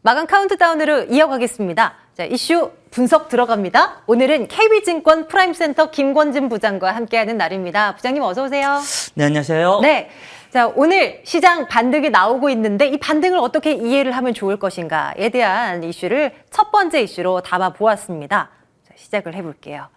마감 카운트다운으로 이어가겠습니다. 자, 이슈 분석 들어갑니다. 오늘은 KB증권 프라임센터 김권진 부장과 함께하는 날입니다. 부장님 어서 오세요. 네, 안녕하세요. 네. 자, 오늘 시장 반등이 나오고 있는데 이 반등을 어떻게 이해를 하면 좋을 것인가에 대한 이슈를 첫 번째 이슈로 담아 보았습니다. 자, 시작을 해볼게요.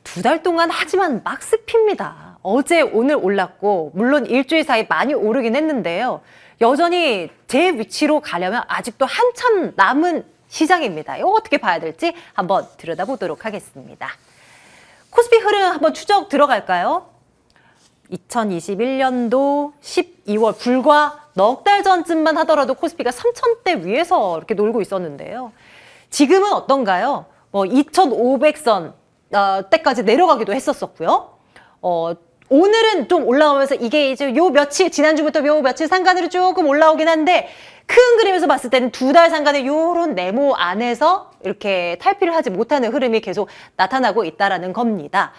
2달 동안 하지만 막 습힙니다. 어제 오늘 올랐고 물론 일주일 사이 많이 오르긴 했는데요. 여전히 제 위치로 가려면 아직도 한참 남은 시장입니다. 이거 어떻게 봐야 될지 한번 들여다보도록 하겠습니다. 코스피 흐름 한번 추적 들어갈까요? 2021년도 12월 불과 넉 달 전쯤만 하더라도 코스피가 3,000대 위에서 이렇게 놀고 있었는데요. 지금은 어떤가요? 2,500선 때까지 내려가기도 했었고요. 오늘은 좀 올라오면서 이게 이제 요 며칠, 지난주부터 요 며칠 상간으로 조금 올라오긴 한데 큰 그림에서 봤을 때는 2달 상간의 요런 네모 안에서 이렇게 탈피를 하지 못하는 흐름이 계속 나타나고 있다라는 겁니다.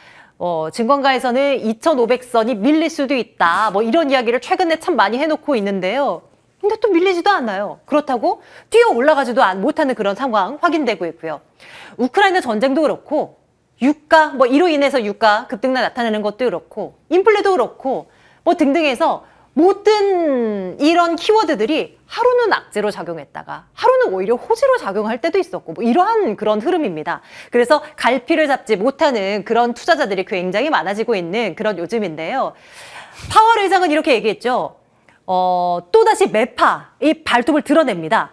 증권가에서는 2,500선이 밀릴 수도 있다. 이런 이야기를 최근에 참 많이 해놓고 있는데요. 근데 또 밀리지도 않아요. 그렇다고 뛰어 올라가지도 못하는 그런 상황 확인되고 있고요. 우크라이나 전쟁도 그렇고 유가, 이로 인해서 유가 급등락 나타나는 것도 그렇고, 인플레도 그렇고, 등등해서 모든 이런 키워드들이 하루는 악재로 작용했다가, 하루는 오히려 호재로 작용할 때도 있었고, 이러한 그런 흐름입니다. 그래서 갈피를 잡지 못하는 그런 투자자들이 굉장히 많아지고 있는 그런 요즘인데요. 파월 의장은 이렇게 얘기했죠. 또다시 매파, 이 발톱을 드러냅니다.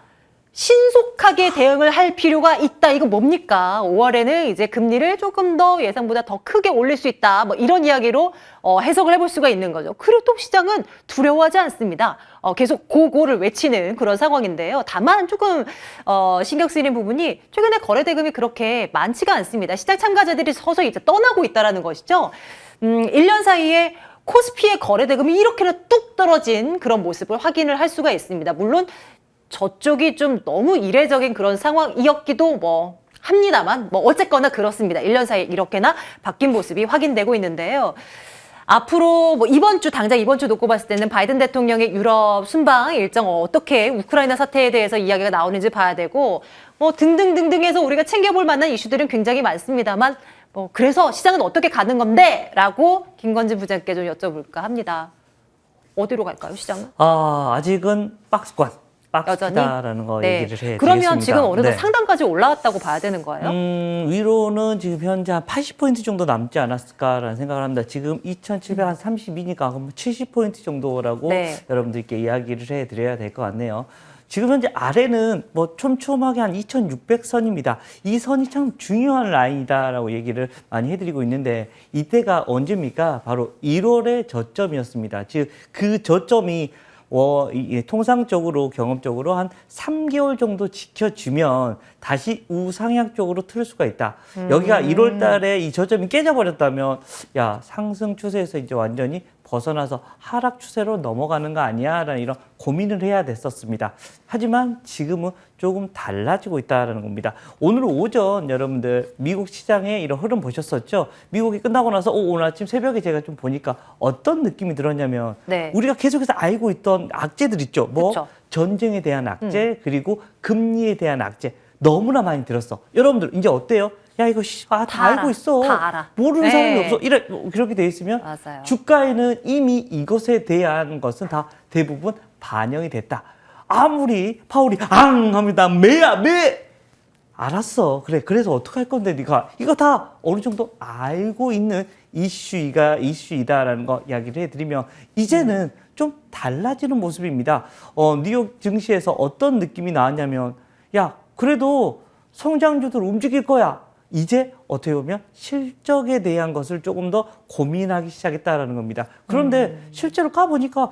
신속하게 대응을 할 필요가 있다. 이거 뭡니까? 5월에는 이제 금리를 조금 더 예상보다 더 크게 올릴 수 있다. 이런 이야기로 해석을 해볼 수가 있는 거죠. 그리고 또 시장은 두려워하지 않습니다. 계속 고고를 외치는 그런 상황인데요. 다만 조금 신경 쓰이는 부분이 최근에 거래 대금이 그렇게 많지가 않습니다. 시장 참가자들이 서서히 이제 떠나고 있다는 것이죠. 1년 사이에 코스피의 거래 대금이 이렇게나 뚝 떨어진 그런 모습을 확인을 할 수가 있습니다. 물론 저쪽이 좀 너무 이례적인 그런 상황이었기도 합니다만 어쨌거나 그렇습니다. 1년 사이에 이렇게나 바뀐 모습이 확인되고 있는데요. 앞으로 이번 주 놓고 봤을 때는 바이든 대통령의 유럽 순방 일정 어떻게 우크라이나 사태에 대해서 이야기가 나오는지 봐야 되고 등등등등해서 우리가 챙겨볼 만한 이슈들은 굉장히 많습니다만 그래서 시장은 어떻게 가는 건데? 라고 김권진 부장께 좀 여쭤볼까 합니다. 어디로 갈까요, 시장은? 아직은 박스다라는 거 네. 얘기를 해드리겠습니다. 그러면 지금 어느 정도 상단까지 올라왔다고 봐야 되는 거예요? 위로는 지금 현재 한 80포인트 정도 남지 않았을까라는 생각을 합니다. 지금 2,732니까 그럼 70포인트 정도라고 여러분들께 이야기를 해드려야 될 것 같네요. 지금 현재 아래는 촘촘하게 한 2,600선입니다. 이 선이 참 중요한 라인이다라고 얘기를 많이 해드리고 있는데 이때가 언제입니까? 바로 1월의 저점이었습니다. 즉 그 저점이 통상적으로 경험적으로 한 3개월 정도 지켜주면 다시 우상향 쪽으로 틀 수가 있다. 여기가 1월 달에 이 저점이 깨져버렸다면 상승 추세에서 이제 완전히 벗어나서 하락 추세로 넘어가는 거 아니야? 라는 이런 고민을 해야 됐었습니다. 하지만 지금은 조금 달라지고 있다는 겁니다. 오늘 오전 여러분들 미국 시장의 이런 흐름 보셨었죠? 미국이 끝나고 나서 오늘 아침 새벽에 제가 좀 보니까 어떤 느낌이 들었냐면 우리가 계속해서 알고 있던 악재들 있죠? 전쟁에 대한 악재 그리고 금리에 대한 악재 너무나 많이 들었어. 여러분들 이제 어때요? 이거 다 알고 있어. 다 알아. 모르는 사람이 없어. 그렇게 돼 있으면 맞아요. 주가에는 이미 이것에 대한 것은 다 대부분 반영이 됐다. 아무리 파월이 합니다. 매야 매. 알았어. 그래서 어떻게 할 건데 네가 이거 다 어느 정도 알고 있는 이슈이다라는 거 이야기를 해드리면 이제는 좀 달라지는 모습입니다. 뉴욕 증시에서 어떤 느낌이 나왔냐면 그래도 성장주들 움직일 거야. 이제 어떻게 보면 실적에 대한 것을 조금 더 고민하기 시작했다라는 겁니다. 그런데 실제로 까보니까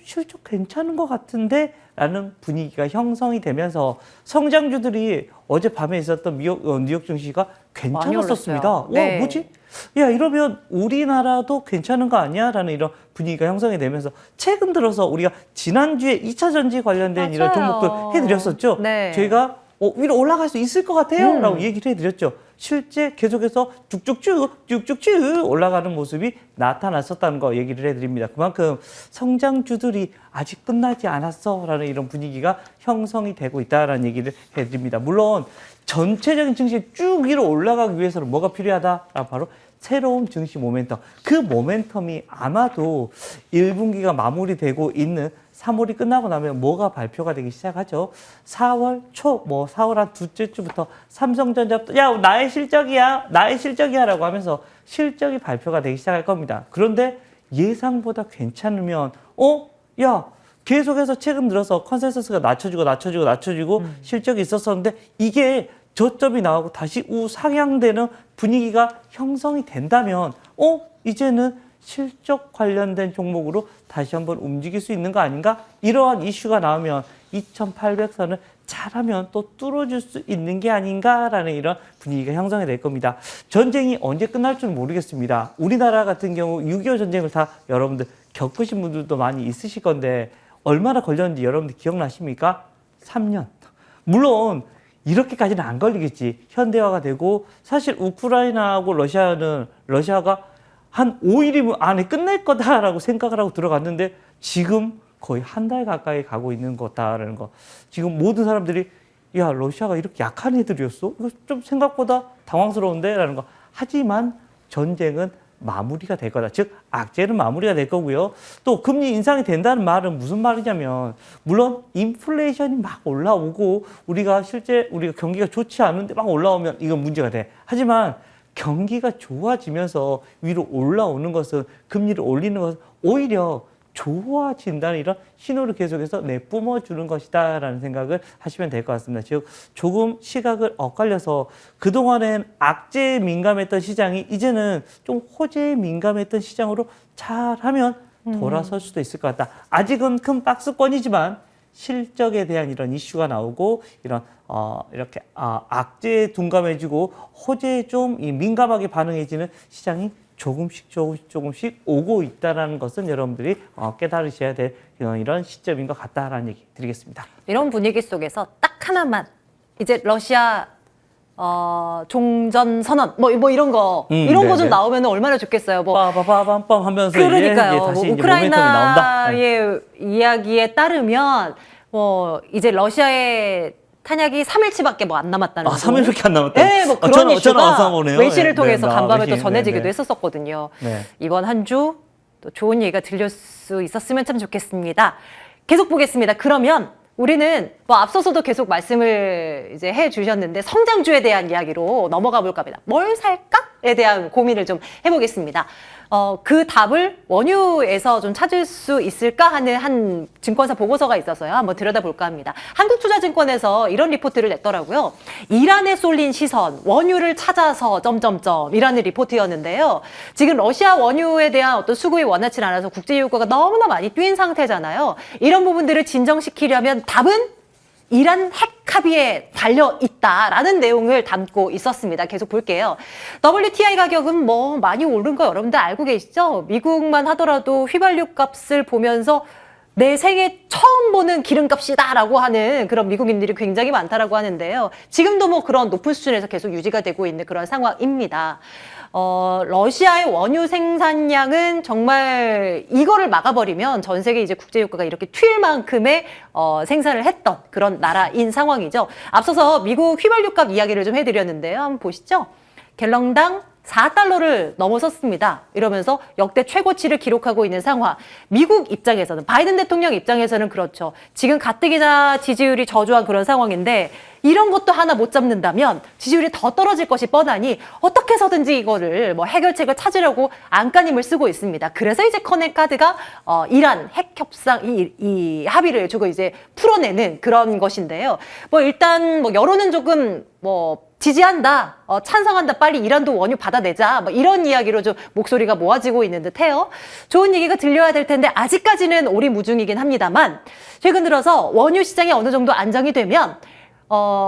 실적 괜찮은 것 같은데? 라는 분위기가 형성이 되면서 성장주들이 어젯밤에 있었던 뉴욕 증시가 괜찮았었습니다. 뭐지? 이러면 우리나라도 괜찮은 거 아니야? 라는 이런 분위기가 형성이 되면서 최근 들어서 우리가 지난주에 2차 전지 관련된 이런 종목들 해드렸었죠. 저희가 위로 올라갈 수 있을 것 같아요. 라고 얘기를 해드렸죠. 실제 계속해서 쭉쭉쭉 올라가는 모습이 나타났었다는 거 얘기를 해드립니다. 그만큼 성장주들이 아직 끝나지 않았어 라는 이런 분위기가 형성이 되고 있다라는 얘기를 해드립니다. 물론 전체적인 증시에 쭉 위로 올라가기 위해서는 뭐가 필요하다? 바로 새로운 증시 모멘텀. 그 모멘텀이 아마도 1분기가 마무리되고 있는 3월이 끝나고 나면 뭐가 발표가 되기 시작하죠. 4월 초, 4월 한 두째 주부터 삼성전자부터 야, 나의 실적이야 라고 하면서 실적이 발표가 되기 시작할 겁니다. 그런데 예상보다 괜찮으면 야, 계속해서 최근 들어서 컨센서스가 낮춰지고 실적이 있었었는데 이게 저점이 나오고 다시 우상향되는 분위기가 형성이 된다면 이제는 실적 관련된 종목으로 다시 한번 움직일 수 있는 거 아닌가? 이러한 이슈가 나오면 2800선을 잘하면 또 뚫어줄 수 있는 게 아닌가라는 이런 분위기가 형성이 될 겁니다. 전쟁이 언제 끝날 줄 모르겠습니다. 우리나라 같은 경우 6.25 전쟁을 다 여러분들 겪으신 분들도 많이 있으실 건데 얼마나 걸렸는지 여러분들 기억나십니까? 3년. 물론 이렇게까지는 안 걸리겠지. 현대화가 되고 사실 우크라이나하고 러시아가 한 5일 안에 끝낼 거다라고 생각을 하고 들어갔는데 지금 거의 한 달 가까이 가고 있는 거다라는 거. 지금 모든 사람들이 야, 러시아가 이렇게 약한 애들이었어? 이거 좀 생각보다 당황스러운데? 라는 거. 하지만 전쟁은 마무리가 될 거다. 즉 악재는 마무리가 될 거고요. 또 금리 인상이 된다는 말은 무슨 말이냐면 물론 인플레이션이 막 올라오고 우리가 경기가 좋지 않은데 막 올라오면 이건 문제가 돼. 하지만 경기가 좋아지면서 위로 올라오는 것은 금리를 올리는 것은 오히려 좋아진다는 이런 신호를 계속해서 내뿜어 주는 것이다라는 생각을 하시면 될 것 같습니다. 즉 조금 시각을 엇갈려서 그동안엔 악재에 민감했던 시장이 이제는 좀 호재에 민감했던 시장으로 잘하면 돌아설 수도 있을 것 같다. 아직은 큰 박스권이지만 실적에 대한 이런 이슈가 나오고 이런 이렇게 악재에 둔감해지고 호재에 좀 민감하게 반응해지는 시장이 조금씩 오고 있다는 것은 여러분들이 깨달으셔야 될 이런 시점인 것 같다라는 얘기 드리겠습니다. 이런 분위기 속에서 딱 하나만 이제 러시아 종전 선언 뭐 이런 거 좀 나오면 얼마나 좋겠어요. 빠바바밤빰 하면서 그러니까요. 이제 다시 우크라이나의 이야기에 따르면 이제 러시아의 탄약이 3일치밖에 안 남았다는 거. 3일밖에 안 남았다. 네, 그런 이슈가 외신을 통해서 네, 간밤에 또 전해지기도 했었거든요. 네. 이번 한 주 또 좋은 얘기가 들릴 수 있었으면 참 좋겠습니다. 계속 보겠습니다. 그러면 우리는 앞서서도 계속 말씀을 이제 해주셨는데 성장주에 대한 이야기로 넘어가 볼까 합니다. 뭘 살까에 대한 고민을 좀 해보겠습니다. 그 답을 원유에서 좀 찾을 수 있을까 하는 한 증권사 보고서가 있어서요. 한번 들여다볼까 합니다. 한국투자증권에서 이런 리포트를 냈더라고요. 이란에 쏠린 시선, 원유를 찾아서 이라는 리포트였는데요. 지금 러시아 원유에 대한 어떤 수급이 원활치 않아서 국제유가가 너무나 많이 뛴 상태잖아요. 이런 부분들을 진정시키려면 답은 이란 핵 합의에 달려 있다라는 내용을 담고 있었습니다. 계속 볼게요. WTI 가격은 많이 오른 거 여러분들 알고 계시죠? 미국만 하더라도 휘발유 값을 보면서 내 생애 처음 보는 기름값이다라고 하는 그런 미국인들이 굉장히 많다라고 하는데요. 지금도 그런 높은 수준에서 계속 유지가 되고 있는 그런 상황입니다. 러시아의 원유 생산량은 정말 이거를 막아버리면 전 세계 이제 국제유가가 이렇게 튈 만큼의 생산을 했던 그런 나라인 상황이죠. 앞서서 미국 휘발유값 이야기를 좀 해드렸는데요. 한번 보시죠. 갤런당 4달러를 넘어섰습니다. 이러면서 역대 최고치를 기록하고 있는 상황. 미국 입장에서는, 바이든 대통령 입장에서는 그렇죠. 지금 가뜩이나 지지율이 저조한 그런 상황인데 이런 것도 하나 못 잡는다면 지지율이 더 떨어질 것이 뻔하니 어떻게 해서든지 이거를 해결책을 찾으려고 안간힘을 쓰고 있습니다. 그래서 이제 커넥 카드가 이란 핵 협상 이 합의를 주고 이제 풀어내는 그런 것인데요. 일단 여론은 조금 지지한다, 찬성한다, 빨리 이란도 원유 받아내자, 이런 이야기로 좀 목소리가 모아지고 있는 듯해요. 좋은 얘기가 들려야 될 텐데 아직까지는 오리무중이긴 합니다만 최근 들어서 원유 시장이 어느 정도 안정이 되면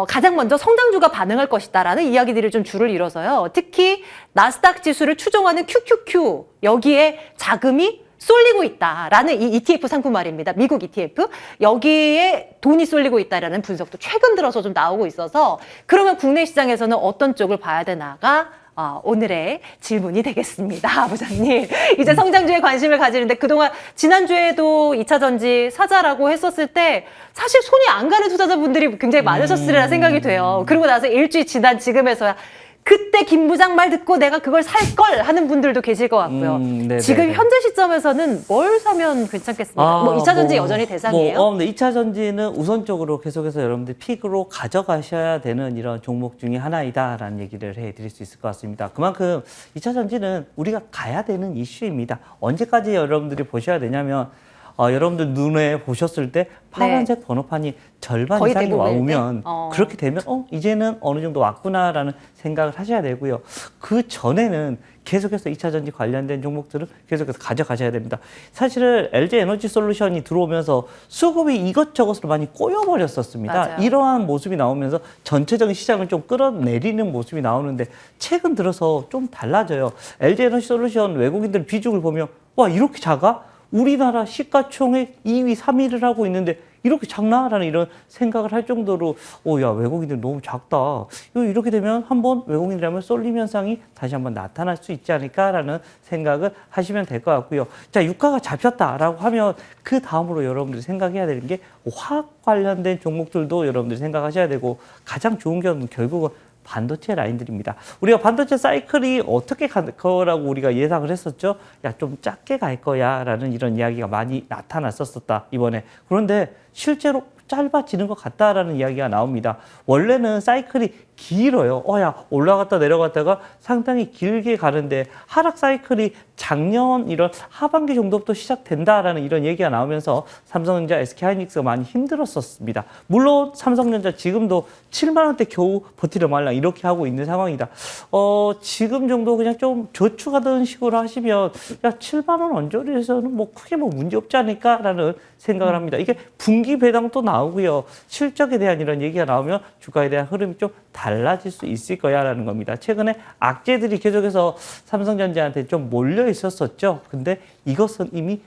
가장 먼저 성장주가 반응할 것이다라는 이야기들이 좀 줄을 이뤄서요. 특히 나스닥 지수를 추종하는 QQQ 여기에 자금이 쏠리고 있다라는 이 ETF 상품 말입니다. 미국 ETF. 여기에 돈이 쏠리고 있다라는 분석도 최근 들어서 좀 나오고 있어서 그러면 국내 시장에서는 어떤 쪽을 봐야 되나가 오늘의 질문이 되겠습니다. 부장님. 이제 성장주에 관심을 가지는데 그동안 지난주에도 2차 전지 사자라고 했었을 때 사실 손이 안 가는 투자자분들이 굉장히 많으셨으리라 생각이 돼요. 그러고 나서 일주일 지난 지금에서야 그때 김 부장 말 듣고 내가 그걸 살 걸 하는 분들도 계실 것 같고요. 지금 현재 시점에서는 뭘 사면 괜찮겠습니까? 뭐 2차 전지 여전히 대상이에요? 네, 2차 전지는 우선적으로 계속해서 여러분들 픽으로 가져가셔야 되는 이런 종목 중에 하나이다라는 얘기를 해드릴 수 있을 것 같습니다. 그만큼 2차 전지는 우리가 가야 되는 이슈입니다. 언제까지 여러분들이 보셔야 되냐면 여러분들 눈에 보셨을 때 파란색 번호판이 절반 거의 이상이 대부분일 오면 그렇게 되면 이제는 어느 정도 왔구나라는 생각을 하셔야 되고요. 그 전에는 계속해서 2차 전지 관련된 종목들을 계속해서 가져가셔야 됩니다. 사실은 LG 에너지 솔루션이 들어오면서 수급이 이것저것으로 많이 꼬여버렸었습니다. 맞아요. 이러한 모습이 나오면서 전체적인 시장을 좀 끌어내리는 모습이 나오는데 최근 들어서 좀 달라져요. LG 에너지 솔루션 외국인들 비중을 보면 와 이렇게 작아? 우리나라 시가총액 2위, 3위를 하고 있는데 이렇게 작나라는 이런 생각을 할 정도로 야 외국인들 너무 작다. 이렇게 되면 한번 외국인들이라면 쏠림 현상이 다시 한번 나타날 수 있지 않을까라는 생각을 하시면 될 것 같고요. 자 유가가 잡혔다라고 하면 그 다음으로 여러분들이 생각해야 되는 게 화학 관련된 종목들도 여러분들이 생각하셔야 되고 가장 좋은 경우는 결국은 반도체 라인들입니다. 우리가 반도체 사이클이 어떻게 갈 거라고 우리가 예상을 했었죠. 야, 좀 작게 갈 거야 라는 이런 이야기가 많이 나타났었다 이번에. 그런데 실제로 짧아지는 것 같다라는 이야기가 나옵니다. 원래는 사이클이 길어요. 야 올라갔다 내려갔다가 상당히 길게 가는데 하락 사이클이 작년 이런 하반기 정도부터 시작된다라는 이런 얘기가 나오면서 삼성전자, SK하이닉스가 많이 힘들었었습니다. 물론 삼성전자 지금도 7만 원대 겨우 버티려 말랑 이렇게 하고 있는 상황이다. 지금 정도 그냥 좀 저축하던 식으로 하시면 야 7만 원 언저리에서는 뭐 크게 뭐 문제 없지 않을까라는 생각을 합니다. 이게 분기 배당도 나오고요. 실적에 대한 이런 얘기가 나오면 주가에 대한 흐름이 좀 달라질 수 있을 거야라는 겁니다. 최근에 악재들이 계속해서 삼성전자한테 좀 몰려 있었었죠. 근데 이것은 이미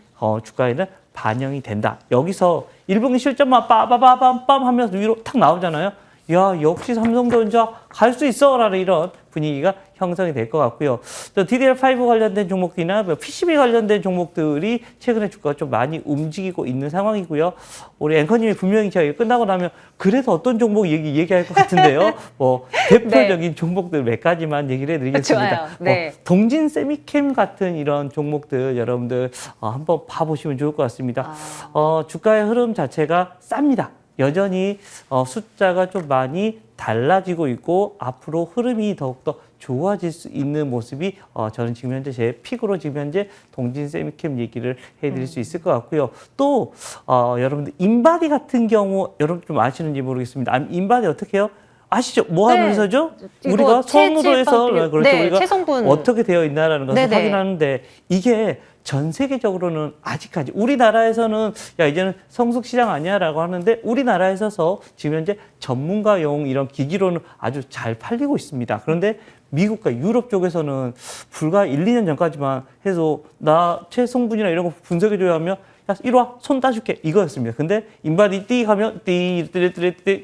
주가에는 반영이 된다. 여기서 1분기 실적만 빠바바밤빰 하면서 위로 탁 나오잖아요. 야 역시 삼성전자 갈 수 있어라는 이런 분위기가 형성이 될 것 같고요. 또 DDR5 관련된 종목들이나 PCB 관련된 종목들이 최근에 주가가 좀 많이 움직이고 있는 상황이고요. 우리 앵커님이 분명히 제가 끝나고 나면 그래서 어떤 종목 얘기할 것 같은데요. 뭐 대표적인 네. 종목들 몇 가지만 얘기를 해드리겠습니다. 좋아요. 네. 동진 세미캠 같은 이런 종목들 여러분들 한번 봐보시면 좋을 것 같습니다. 주가의 흐름 자체가 쌉니다. 여전히 숫자가 좀 많이 달라지고 있고 앞으로 흐름이 더욱더 좋아질 수 있는 모습이 저는 지금 현재 제 픽으로 지금 현재 동진 세미캠 얘기를 해드릴 수 있을 것 같고요. 또 여러분들 인바디 같은 경우 여러분 좀 아시는지 모르겠습니다. 인바디 어떻게 해요? 아시죠? 뭐 하는 회사죠? 우리가 성으로 해서 그렇죠. 네, 우리가 체성분. 어떻게 되어 있나라는 것을 네네. 확인하는데 이게 전 세계적으로는 아직까지 우리나라에서는 야 이제는 성숙 시장 아니야라고 하는데 우리나라에서 지금 현재 전문가용 이런 기기로는 아주 잘 팔리고 있습니다. 그런데 미국과 유럽 쪽에서는 불과 1, 2년 전까지만 해서 나 체성분이나 이런 거 분석해줘야 하면 야, 이리 와, 손 따줄게. 이거였습니다. 근데 인바디 띠 하면 띠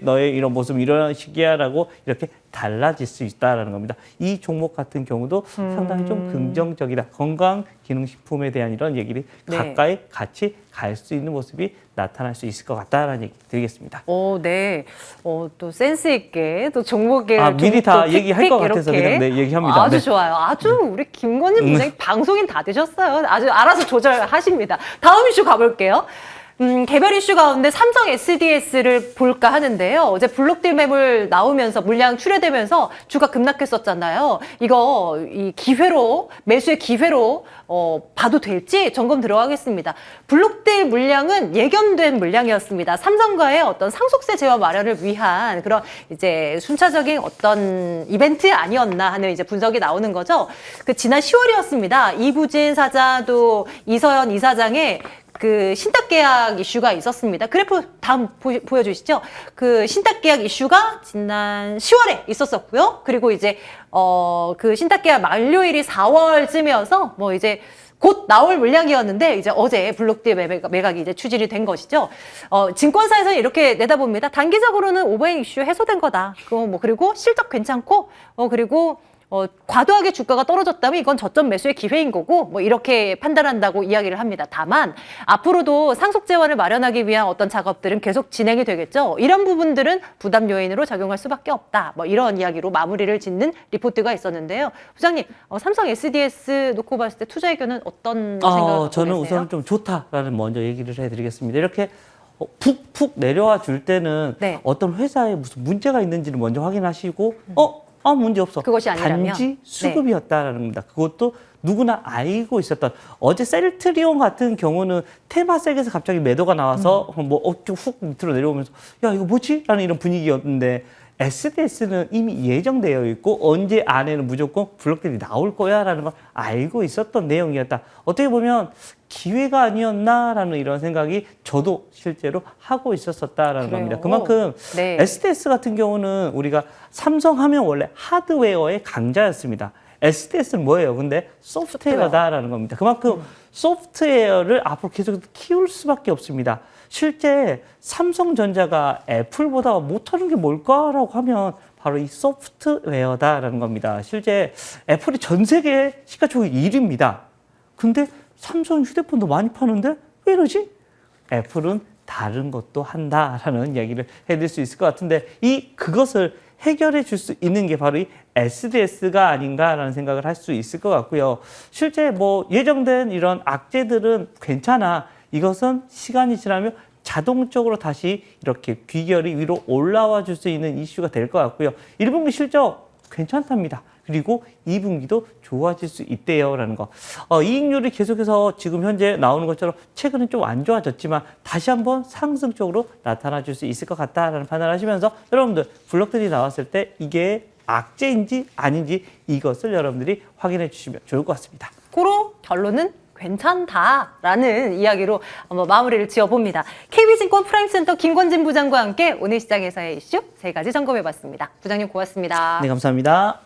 너의 이런 모습 이런 식이야라고 이렇게 달라질 수 있다라는 겁니다. 이 종목 같은 경우도 상당히 좀 긍정적이다. 건강기능식품에 대한 이런 얘기를 네. 가까이 같이 갈 수 있는 모습이 나타날 수 있을 것 같다라는 얘기 드리겠습니다. 네. 또 센스 있게 또 종목에 미리 다 얘기할 것 같아서 그냥 네, 얘기합니다. 아주 네. 좋아요. 아주 우리 김건희 부장님 방송인 다 되셨어요. 아주 알아서 조절하십니다. 다음 이슈 가볼게요. 개별 이슈 가운데 삼성 SDS를 볼까 하는데요. 어제 블록딜 매물 나오면서 물량 출회되면서 주가 급락했었잖아요. 이거 이 기회로 매수의 기회로 봐도 될지 점검 들어가겠습니다. 블록딜 물량은 예견된 물량이었습니다. 삼성과의 어떤 상속세 제어 마련을 위한 그런 이제 순차적인 어떤 이벤트 아니었나 하는 이제 분석이 나오는 거죠. 그 지난 10월이었습니다. 이부진 사장 또 이서연 이사장의 그 신탁 계약 이슈가 있었습니다. 그래프 다음 보여주시죠. 그 신탁 계약 이슈가 지난 10월에 있었었고요. 그리고 이제 그 신탁 계약 만료일이 4월쯤이어서 뭐 이제 곧 나올 물량이었는데 이제 어제 블록딜 매각이 이제 추진이 된 것이죠. 증권사에서는 이렇게 내다봅니다. 단기적으로는 오버행 이슈 해소된 거다. 그리고 실적 괜찮고 그리고 과도하게 주가가 떨어졌다면 이건 저점 매수의 기회인 거고 이렇게 판단한다고 이야기를 합니다. 다만 앞으로도 상속 재원을 마련하기 위한 어떤 작업들은 계속 진행이 되겠죠. 이런 부분들은 부담 요인으로 작용할 수밖에 없다. 이런 이야기로 마무리를 짓는 리포트가 있었는데요. 부장님, 삼성 SDS 놓고 봤을 때 투자 의견은 어떤 생각을 갖고 저는 계세요? 우선 좀 좋다라는 먼저 얘기를 해드리겠습니다. 이렇게 푹푹 내려와 줄 때는 네. 어떤 회사에 무슨 문제가 있는지를 먼저 확인하시고 문제 없어. 그것이 아니라면? 단지 수급이었다라는 겁니다. 그것도 누구나 알고 있었던. 어제 셀트리온 같은 경우는 테마섹에서 갑자기 매도가 나와서 훅 밑으로 내려오면서 야 이거 뭐지? 라는 이런 분위기였는데 SDS는 이미 예정되어 있고 언제 안에는 무조건 블록들이 나올 거야 라는 걸 알고 있었던 내용이었다. 어떻게 보면 기회가 아니었나라는 이런 생각이 저도 실제로 하고 있었었다라는 그래요? 겁니다. 그만큼 네. SDS 같은 경우는 우리가 삼성 하면 원래 하드웨어의 강자였습니다. SDS는 뭐예요? 근데 소프트웨어다라는 겁니다. 그만큼 소프트웨어를 앞으로 계속 키울 수밖에 없습니다. 실제 삼성전자가 애플보다 못하는 게 뭘까라고 하면 바로 이 소프트웨어다라는 겁니다. 실제 애플이 전 세계 시가총액 1위입니다. 근데 삼성 휴대폰도 많이 파는데 왜 이러지? 애플은 다른 것도 한다라는 이야기를 해드릴 수 있을 것 같은데 그것을 해결해 줄 수 있는 게 바로 이 SDS가 아닌가라는 생각을 할 수 있을 것 같고요. 실제 예정된 이런 악재들은 괜찮아. 이것은 시간이 지나면 자동적으로 다시 이렇게 귀결이 위로 올라와 줄 수 있는 이슈가 될 것 같고요. 1분기 실적 괜찮답니다. 그리고 2분기도 좋아질 수 있대요라는 거. 이익률이 계속해서 지금 현재 나오는 것처럼 최근에 좀 안 좋아졌지만 다시 한번 상승적으로 나타나 줄 수 있을 것 같다라는 판단을 하시면서 여러분들 블록들이 나왔을 때 이게 악재인지 아닌지 이것을 여러분들이 확인해 주시면 좋을 것 같습니다. 고로 결론은 괜찮다라는 이야기로 한번 마무리를 지어봅니다. KB증권 프라임센터 김권진 부장과 함께 오늘 시장에서의 이슈 3가지 점검해봤습니다. 부장님 고맙습니다. 네, 감사합니다.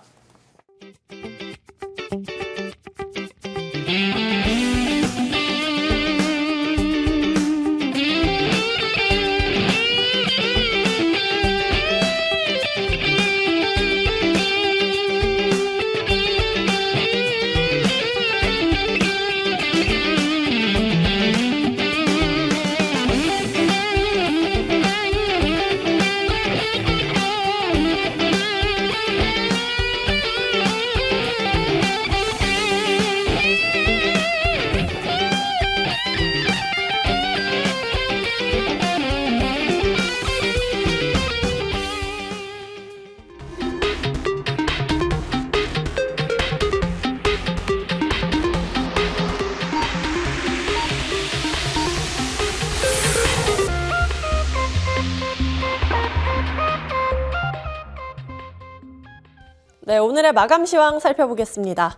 네, 오늘의 마감 시황 살펴보겠습니다.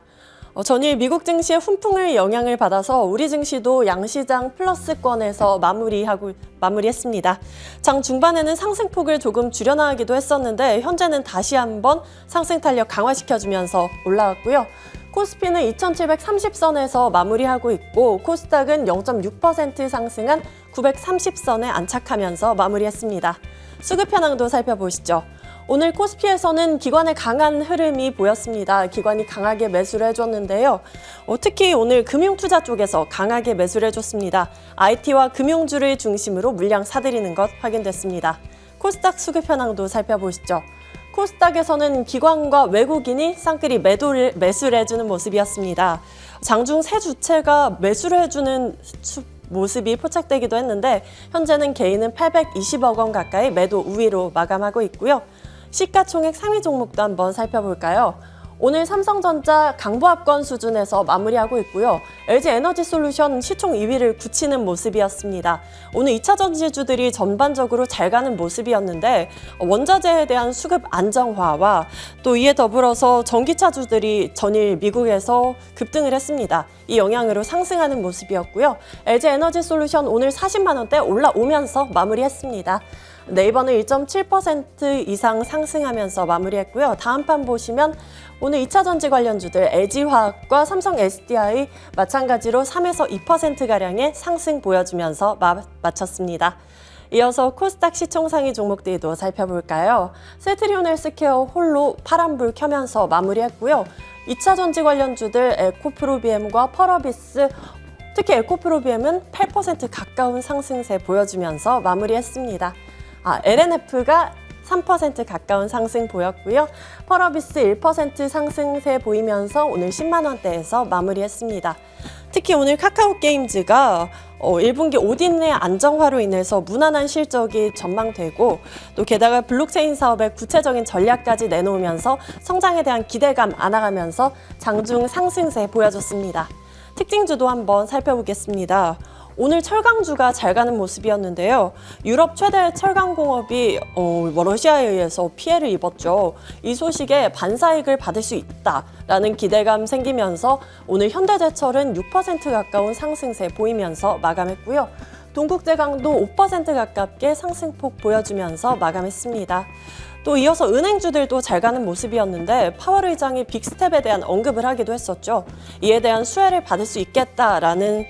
전일 미국 증시의 훈풍의 영향을 받아서 우리 증시도 양시장 플러스권에서 마무리했습니다. 장 중반에는 상승폭을 조금 줄여나가기도 했었는데 현재는 다시 한번 상승 탄력 강화시켜주면서 올라왔고요. 코스피는 2730선에서 마무리하고 있고 코스닥은 0.6% 상승한 930선에 안착하면서 마무리했습니다. 수급 현황도 살펴보시죠. 오늘 코스피에서는 기관의 강한 흐름이 보였습니다. 기관이 강하게 매수를 해줬는데요. 특히 오늘 금융투자 쪽에서 강하게 매수를 해줬습니다. IT와 금융주를 중심으로 물량 사들이는 것 확인됐습니다. 코스닥 수급 현황도 살펴보시죠. 코스닥에서는 기관과 외국인이 쌍끌이 매수를 해주는 모습이었습니다. 장중 세 주체가 매수를 해주는 모습이 포착되기도 했는데 현재는 개인은 820억 원 가까이 매도 우위로 마감하고 있고요. 시가총액 상위 종목도 한번 살펴볼까요? 오늘 삼성전자 강보합권 수준에서 마무리하고 있고요. LG에너지솔루션 시총 2위를 굳히는 모습이었습니다. 오늘 2차 전지주들이 전반적으로 잘 가는 모습이었는데 원자재에 대한 수급 안정화와 또 이에 더불어서 전기차주들이 전일 미국에서 급등을 했습니다. 이 영향으로 상승하는 모습이었고요. LG에너지솔루션 오늘 40만 원대 올라오면서 마무리했습니다. 네이버는 1.7% 이상 상승하면서 마무리했고요. 다음 판 보시면 오늘 2차 전지 관련주들 LG화학과 삼성 SDI 마찬가지로 3에서 2%가량의 상승 보여주면서 마쳤습니다. 이어서 코스닥 시총상위 종목들도 살펴볼까요? 세트리온 헬스케어 홀로 파란불 켜면서 마무리했고요. 2차 전지 관련주들 에코프로비엠과 펄어비스, 특히 에코프로비엠은 8% 가까운 상승세 보여주면서 마무리했습니다. LNF가 3% 가까운 상승 보였고요. 펄어비스 1% 상승세 보이면서 오늘 10만 원대에서 마무리했습니다. 특히 오늘 카카오게임즈가 1분기 오딘 내 안정화로 인해서 무난한 실적이 전망되고 또 게다가 블록체인 사업의 구체적인 전략까지 내놓으면서 성장에 대한 기대감 안아가면서 장중 상승세 보여줬습니다. 특징주도 한번 살펴보겠습니다. 오늘 철강주가 잘 가는 모습이었는데요. 유럽 최대 철강공업이 러시아에 의해서 피해를 입었죠. 이 소식에 반사이익을 받을 수 있다라는 기대감 생기면서 오늘 현대제철은 6% 가까운 상승세 보이면서 마감했고요. 동국제강도 5% 가깝게 상승폭 보여주면서 마감했습니다. 또 이어서 은행주들도 잘 가는 모습이었는데 파월 의장이 빅스텝에 대한 언급을 하기도 했었죠. 이에 대한 수혜를 받을 수 있겠다라는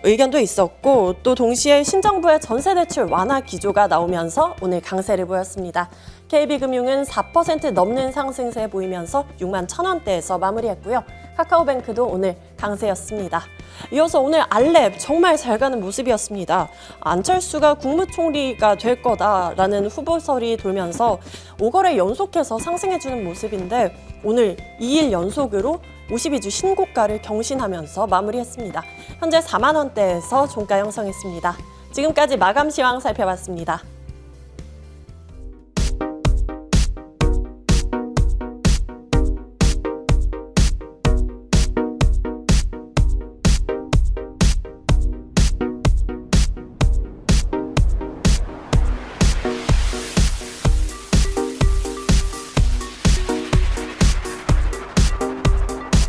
의견도 있었고 또 동시에 신정부의 전세대출 완화 기조가 나오면서 오늘 강세를 보였습니다. KB금융은 4% 넘는 상승세 보이면서 6만 1,000원대에서 마무리했고요. 카카오뱅크도 오늘 강세였습니다. 이어서 오늘 알랩 정말 잘 가는 모습이었습니다. 안철수가 국무총리가 될 거다라는 후보설이 돌면서 5거래 연속해서 상승해주는 모습인데 오늘 2일 연속으로 52주 신고가를 경신하면서 마무리했습니다. 현재 4만 원대에서 종가 형성했습니다. 지금까지 마감 시황 살펴봤습니다.